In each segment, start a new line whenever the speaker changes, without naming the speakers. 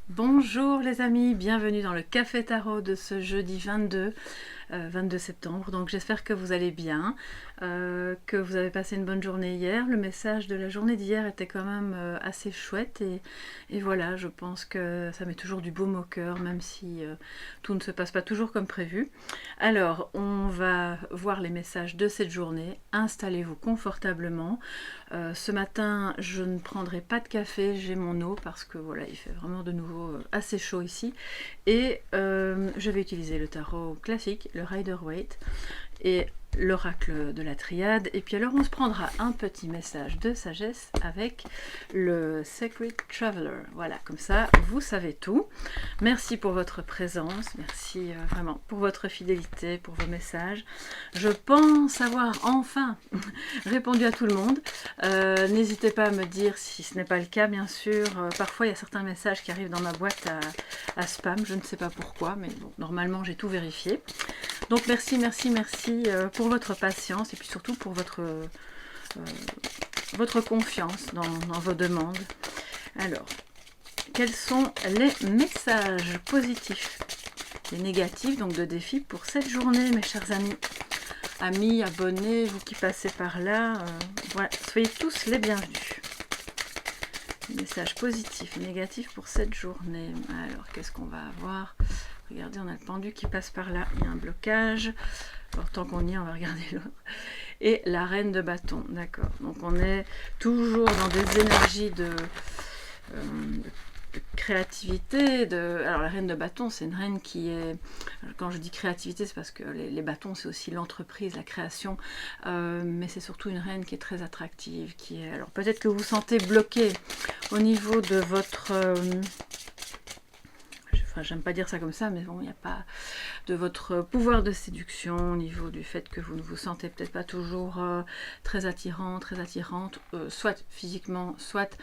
Bonjour les amis, bienvenue dans le Café Tarot de ce jeudi 22 septembre. Donc j'espère que vous allez bien, que vous avez passé une bonne journée hier. Le message de la journée d'hier était quand même assez chouette et voilà, je pense que ça met toujours du baume au cœur, même si tout ne se passe pas toujours comme prévu. Alors, on va voir les messages de cette journée. Installez-vous confortablement. Ce matin, je ne prendrai pas de café, j'ai mon eau parce que voilà, il fait vraiment de nouveau assez chaud ici. Et je vais utiliser le tarot classique, le Rider-Waite, et l'oracle de la triade. Et puis alors, on se prendra un petit message de sagesse avec le Sacred Traveler. Voilà, comme ça, vous savez tout. Merci pour votre présence, merci vraiment pour votre fidélité, pour vos messages. Je pense avoir enfin répondu à tout le monde. N'hésitez pas à me dire si ce n'est pas le cas, bien sûr. Parfois, il y a certains messages qui arrivent dans ma boîte à spam. Je ne sais pas pourquoi, mais bon, normalement, j'ai tout vérifié. Donc, merci pour votre patience et puis surtout pour votre confiance dans vos demandes. Alors, quels sont les messages positifs et négatifs, donc de défis pour cette journée, mes chers amis? Amis, abonnés, vous qui passez par là, voilà, soyez tous les bienvenus. Message positif et négatif pour cette journée. Alors, qu'est-ce qu'on va avoir? Regardez, on a le pendu qui passe par là, il y a un blocage. Alors, tant qu'on y est, on va regarder l'autre. Et la reine de bâton, d'accord. Donc, on est toujours dans des énergies de créativité. Alors, la reine de bâton, c'est une reine qui est... Quand je dis créativité, c'est parce que les bâtons, c'est aussi l'entreprise, la création. Mais c'est surtout une reine qui est très attractive. Alors, peut-être que vous vous sentez bloqué au niveau de votre... j'aime pas dire ça comme ça, mais bon, il n'y a pas de votre pouvoir de séduction, au niveau du fait que vous ne vous sentez peut-être pas toujours très attirant, très attirante, soit physiquement, soit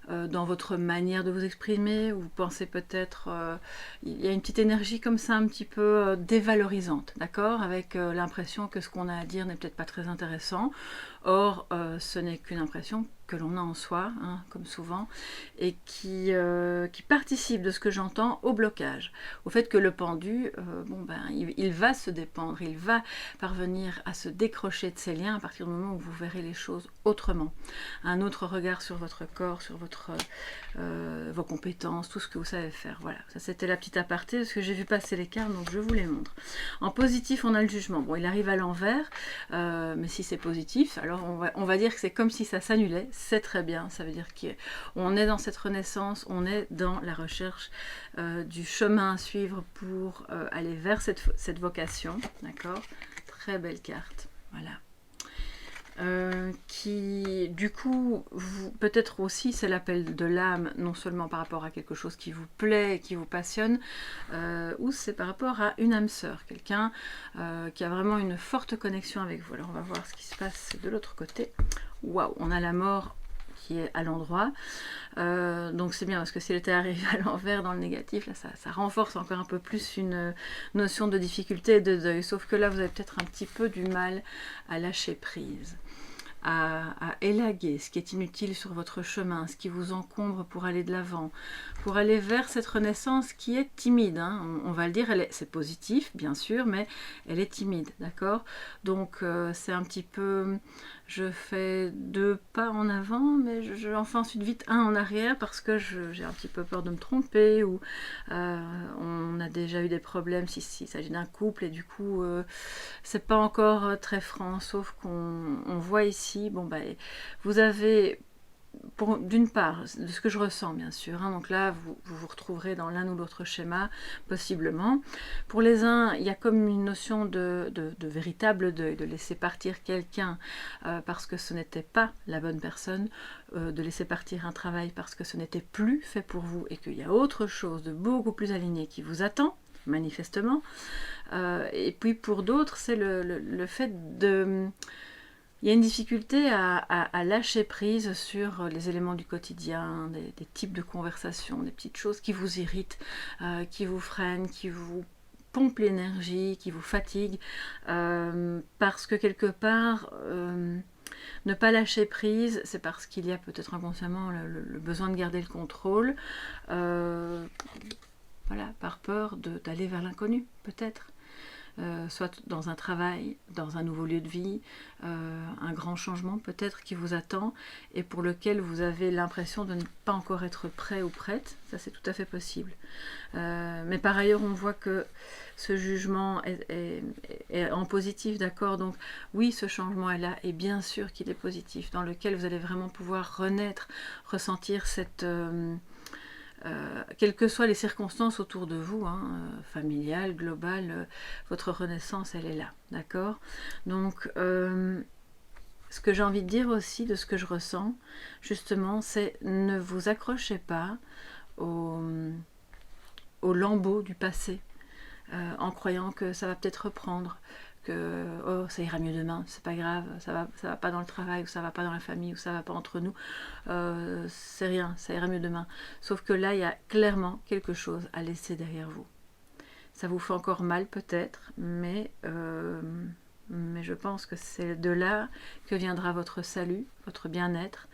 dans votre manière de vous exprimer. Vous pensez peut-être, il y a une petite énergie comme ça, un petit peu dévalorisante, d'accord, avec l'impression que ce qu'on a à dire n'est peut-être pas très intéressant. Or, ce n'est qu'une impression que l'on a en soi, hein, comme souvent, et qui participe de ce que j'entends au blocage, au fait que le pendu, il va se dépendre, il va parvenir à se décrocher de ses liens à partir du moment où vous verrez les choses autrement. Un autre regard sur votre corps, sur vos compétences, tout ce que vous savez faire. Voilà, ça c'était la petite aparté, parce que j'ai vu passer les cartes, donc je vous les montre. En positif, on a le jugement. Bon, il arrive à l'envers, mais si c'est positif, alors on va dire que c'est comme si ça s'annulait. C'est très bien, ça veut dire qu'on est dans cette renaissance, on est dans la recherche du chemin à suivre pour aller vers cette vocation, d'accord? Très belle carte, voilà. Qui du coup peut-être aussi c'est l'appel de l'âme, non seulement par rapport à quelque chose qui vous plaît, qui vous passionne, ou c'est par rapport à une âme sœur, quelqu'un qui a vraiment une forte connexion avec vous. Alors on va voir ce qui se passe de l'autre côté. Waouh, on a la mort qui est à l'endroit, donc c'est bien parce que s'il était arrivé à l'envers dans le négatif, là ça renforce encore un peu plus une notion de difficulté et de deuil, sauf que là vous avez peut-être un petit peu du mal à lâcher prise, à élaguer ce qui est inutile sur votre chemin, ce qui vous encombre pour aller de l'avant, pour aller vers cette renaissance qui est timide, hein. On va le dire, c'est positif bien sûr, mais elle est timide, d'accord? Donc c'est un petit peu, je fais 2 pas en avant, mais j'en fais ensuite vite un en arrière parce que j'ai un petit peu peur de me tromper, ou on a déjà eu des problèmes s'il s'agit d'un couple, et du coup c'est pas encore très franc, sauf qu'on voit ici, bon vous avez, d'une part, de ce que je ressens bien sûr, hein, donc là vous retrouverez dans l'un ou l'autre schéma possiblement. Pour les uns, il y a comme une notion de véritable deuil, de laisser partir quelqu'un parce que ce n'était pas la bonne personne, de laisser partir un travail parce que ce n'était plus fait pour vous et qu'il y a autre chose de beaucoup plus aligné qui vous attend, manifestement. Et puis pour d'autres, c'est le fait de... Il y a une difficulté à lâcher prise sur les éléments du quotidien, des types de conversations, des petites choses qui vous irritent, qui vous freinent, qui vous pompent l'énergie, qui vous fatiguent, parce que quelque part... ne pas lâcher prise, c'est parce qu'il y a peut-être inconsciemment le besoin de garder le contrôle. peur d'aller vers l'inconnu, peut-être. Soit dans un travail, dans un nouveau lieu de vie, un grand changement peut-être qui vous attend et pour lequel vous avez l'impression de ne pas encore être prêt ou prête, ça c'est tout à fait possible. Mais par ailleurs on voit que ce jugement est en positif, d'accord, donc oui ce changement est là et bien sûr qu'il est positif, dans lequel vous allez vraiment pouvoir renaître, ressentir cette... quelles que soient les circonstances autour de vous, familiales, globales, votre renaissance, elle est là, d'accord. Donc, ce que j'ai envie de dire aussi, de ce que je ressens, justement, c'est ne vous accrochez pas au lambeau du passé, en croyant que ça va peut-être reprendre, que oh, ça ira mieux demain, c'est pas grave, ça va pas dans le travail, ou ça va pas dans la famille, ou ça va pas entre nous, c'est rien, ça ira mieux demain. Sauf que là, il y a clairement quelque chose à laisser derrière vous. Ça vous fait encore mal peut-être, mais je pense que c'est de là que viendra votre salut, votre bien-être.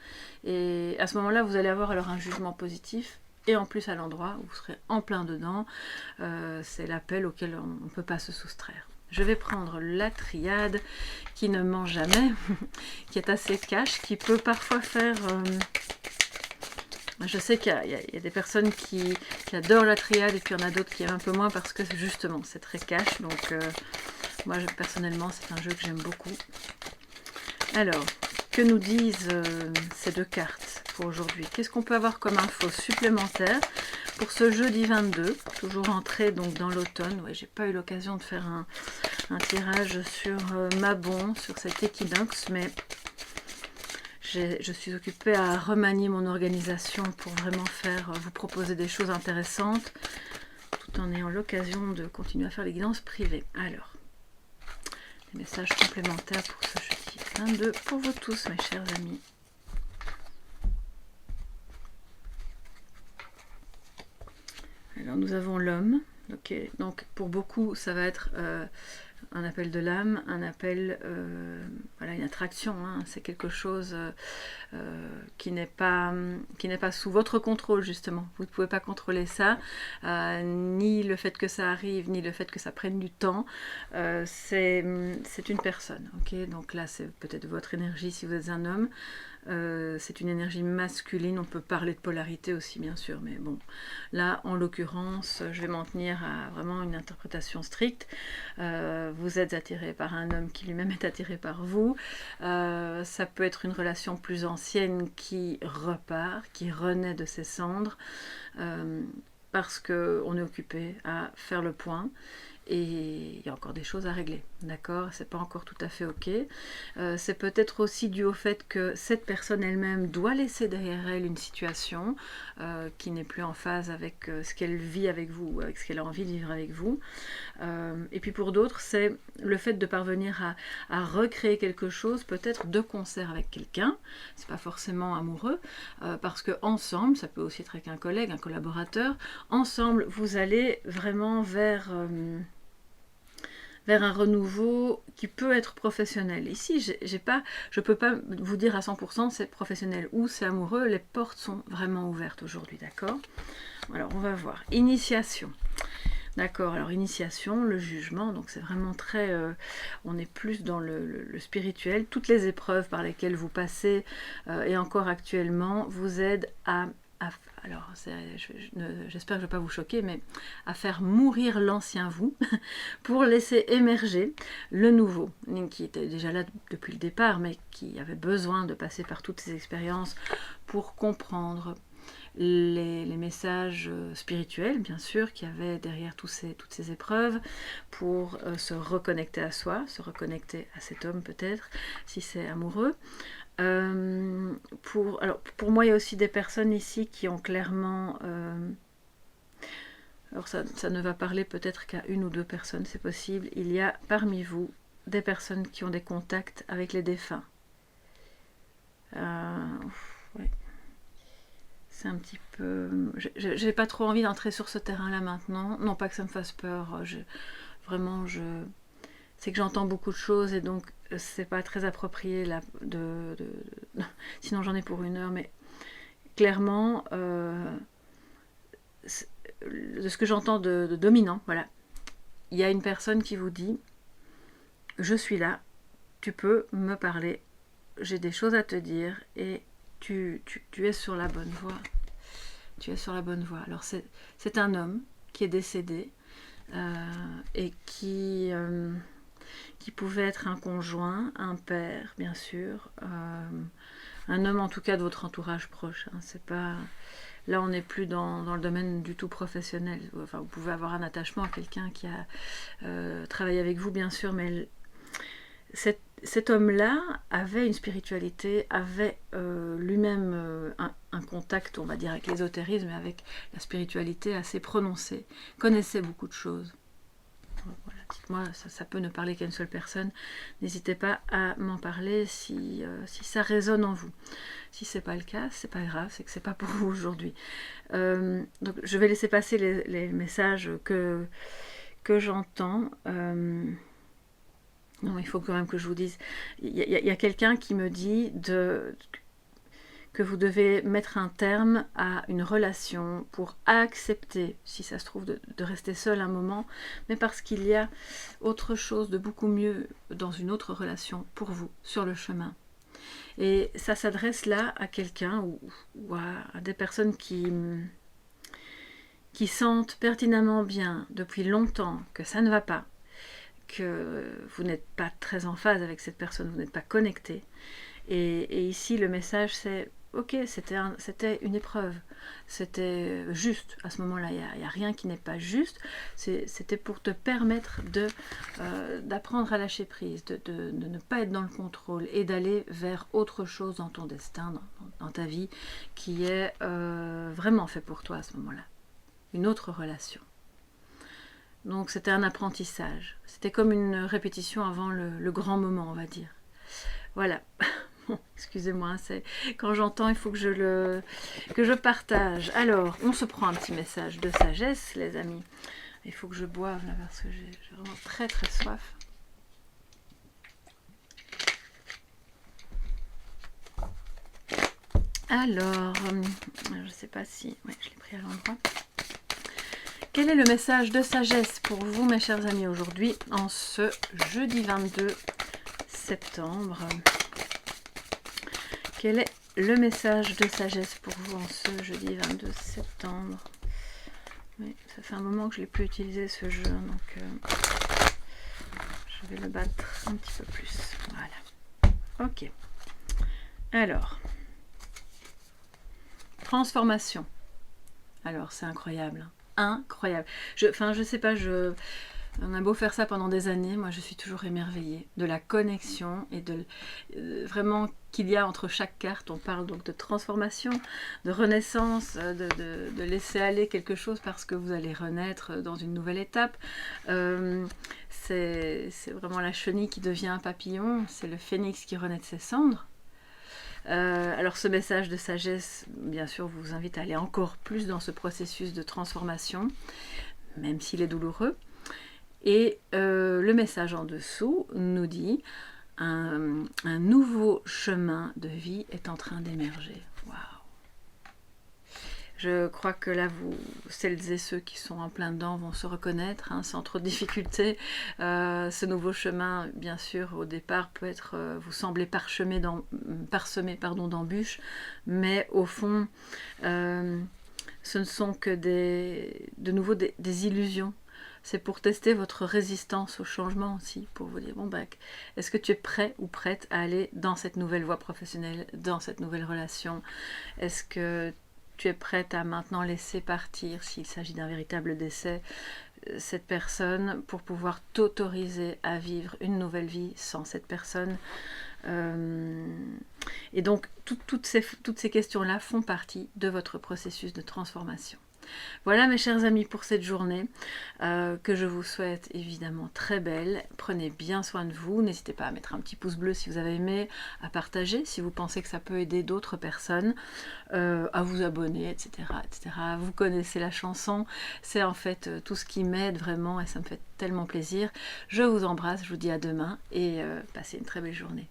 Et à ce moment-là, vous allez avoir alors un jugement positif, et en plus à l'endroit où vous serez en plein dedans, c'est l'appel auquel on ne peut pas se soustraire. Je vais prendre la triade qui ne ment jamais, qui est assez cash, qui peut parfois faire... je sais qu'il y a des personnes qui adorent la triade et puis il y en a d'autres qui aiment un peu moins parce que justement c'est très cash. Donc moi personnellement c'est un jeu que j'aime beaucoup. Alors, que nous disent ces deux cartes pour aujourd'hui? Qu'est-ce qu'on peut avoir comme info supplémentaire pour ce jeudi 22, toujours entré donc dans l'automne? Ouais, j'ai pas eu l'occasion de faire un tirage sur Mabon, sur cet équinoxe, mais je suis occupée à remanier mon organisation pour vraiment vous proposer des choses intéressantes, tout en ayant l'occasion de continuer à faire les guidances privées. Alors, des messages complémentaires pour ce jeudi 22 pour vous tous, mes chers amis. Alors nous avons l'homme, okay. Donc pour beaucoup ça va être un appel de l'âme, un appel, voilà, une attraction, c'est quelque chose qui n'est pas sous votre contrôle justement. Vous ne pouvez pas contrôler ça, ni le fait que ça arrive, ni le fait que ça prenne du temps. C'est une personne, ok. Donc là c'est peut-être votre énergie si vous êtes un homme. C'est une énergie masculine, on peut parler de polarité aussi bien sûr, mais bon, là en l'occurrence je vais m'en tenir à vraiment une interprétation stricte. Vous êtes attiré par un homme qui lui-même est attiré par vous, ça peut être une relation plus ancienne qui repart, qui renaît de ses cendres, parce qu'on est occupé à faire le point. Et il y a encore des choses à régler, d'accord? C'est pas encore tout à fait ok. C'est peut-être aussi dû au fait que cette personne elle-même doit laisser derrière elle une situation qui n'est plus en phase avec ce qu'elle vit avec vous, avec ce qu'elle a envie de vivre avec vous. Et puis pour d'autres, c'est le fait de parvenir à recréer quelque chose, peut-être de concert avec quelqu'un. C'est pas forcément amoureux, parce que ensemble, ça peut aussi être avec un collègue, un collaborateur. Ensemble, vous allez vraiment vers un renouveau qui peut être professionnel. Ici, je ne peux pas vous dire à 100% c'est professionnel ou c'est amoureux, les portes sont vraiment ouvertes aujourd'hui, d'accord? Alors, on va voir. Initiation. D'accord, alors initiation, le jugement, donc c'est vraiment très... on est plus dans le spirituel. Toutes les épreuves par lesquelles vous passez, et encore actuellement, vous aident alors, j'espère que je ne vais pas vous choquer, mais à faire mourir l'ancien vous pour laisser émerger le nouveau, qui était déjà là depuis le départ, mais qui avait besoin de passer par toutes ces expériences pour comprendre les messages spirituels, bien sûr, qu'il y avait derrière toutes ces épreuves, pour se reconnecter à soi, se reconnecter à cet homme peut-être, si c'est amoureux. Pour moi, il y a aussi des personnes ici qui ont clairement... alors ça ne va parler peut-être qu'à une ou deux personnes, c'est possible. Il y a parmi vous des personnes qui ont des contacts avec les défunts. Ouais. C'est un petit peu... J'ai pas trop envie d'entrer sur ce terrain-là maintenant. Non pas que ça me fasse peur. C'est que j'entends beaucoup de choses et donc c'est pas très approprié là, sinon j'en ai pour 1 heure, mais clairement de ce que j'entends de dominant, voilà. Il y a une personne qui vous dit « Je suis là, tu peux me parler, j'ai des choses à te dire et tu es sur la bonne voie. » Tu es sur la bonne voie. Alors c'est un homme qui est décédé et qui pouvait être un conjoint, un père, bien sûr, un homme en tout cas de votre entourage proche. Hein. C'est pas... Là, on n'est plus dans le domaine du tout professionnel. Enfin, vous pouvez avoir un attachement à quelqu'un qui a travaillé avec vous, bien sûr, mais cet homme-là avait une spiritualité, avait lui-même un contact, on va dire, avec l'ésotérisme et avec la spiritualité assez prononcée, connaissait beaucoup de choses. Voilà, dites-moi, ça peut ne parler qu'à une seule personne. N'hésitez pas à m'en parler si ça résonne en vous. Si c'est pas le cas, c'est pas grave, c'est que c'est pas pour vous aujourd'hui. Donc je vais laisser passer les messages que j'entends. Non, il faut quand même que je vous dise. Il y a quelqu'un qui me dit que vous devez mettre un terme à une relation pour accepter, si ça se trouve, de rester seul un moment, mais parce qu'il y a autre chose de beaucoup mieux dans une autre relation pour vous, sur le chemin. Et ça s'adresse là à quelqu'un ou à des personnes qui sentent pertinemment bien depuis longtemps que ça ne va pas, que vous n'êtes pas très en phase avec cette personne, vous n'êtes pas connecté. Et ici, le message, c'est ok, c'était une épreuve, c'était juste à ce moment-là, il n'y a rien qui n'est pas juste, c'était pour te permettre d'apprendre à lâcher prise, de ne pas être dans le contrôle et d'aller vers autre chose dans ton destin, dans ta vie, qui est vraiment fait pour toi à ce moment-là, une autre relation. Donc c'était un apprentissage, c'était comme une répétition avant le grand moment, on va dire. Voilà. Bon, excusez-moi, c'est quand j'entends, il faut que je partage. Alors, on se prend un petit message de sagesse, les amis. Il faut que je boive là parce que j'ai vraiment très très soif. Alors, je ne sais pas si... Oui, je l'ai pris à l'endroit. Quel est le message de sagesse pour vous, mes chers amis, aujourd'hui, en ce jeudi 22 septembre? Quel est le message de sagesse pour vous en ce jeudi 22 septembre? Oui, ça fait un moment que je ne l'ai plus utilisé ce jeu, donc je vais le battre un petit peu plus. Voilà. Ok. Alors, transformation. Alors, c'est incroyable. Incroyable. Je sais pas, on a beau faire ça pendant des années, moi je suis toujours émerveillée de la connexion et vraiment qu'il y a entre chaque carte. On parle donc de transformation, de renaissance, de laisser aller quelque chose parce que vous allez renaître dans une nouvelle étape. C'est vraiment la chenille qui devient un papillon, c'est le phénix qui renaît de ses cendres. Alors ce message de sagesse, bien sûr, vous invite à aller encore plus dans ce processus de transformation, même s'il est douloureux. Et le message en dessous nous dit un nouveau chemin de vie est en train d'émerger. Waouh! Je crois que là, celles et ceux qui sont en plein dedans vont se reconnaître, hein, sans trop de difficultés. Ce nouveau chemin, bien sûr, au départ, peut être, vous semblez parsemé d'embûches, mais au fond, ce ne sont que de nouveau des illusions. C'est pour tester votre résistance au changement aussi, pour vous dire, bon, est-ce que tu es prêt ou prête à aller dans cette nouvelle voie professionnelle, dans cette nouvelle relation? Est-ce que tu es prête à maintenant laisser partir, s'il s'agit d'un véritable décès, cette personne pour pouvoir t'autoriser à vivre une nouvelle vie sans cette personne? Et donc, toutes ces questions-là font partie de votre processus de transformation. Voilà mes chers amis pour cette journée que je vous souhaite évidemment très belle. Prenez bien soin de vous, n'hésitez pas à mettre un petit pouce bleu si vous avez aimé, à partager si vous pensez que ça peut aider d'autres personnes, à vous abonner, etc., etc. Vous connaissez la chanson, c'est en fait tout ce qui m'aide vraiment et ça me fait tellement plaisir. Je vous embrasse, je vous dis à demain et passez une très belle journée.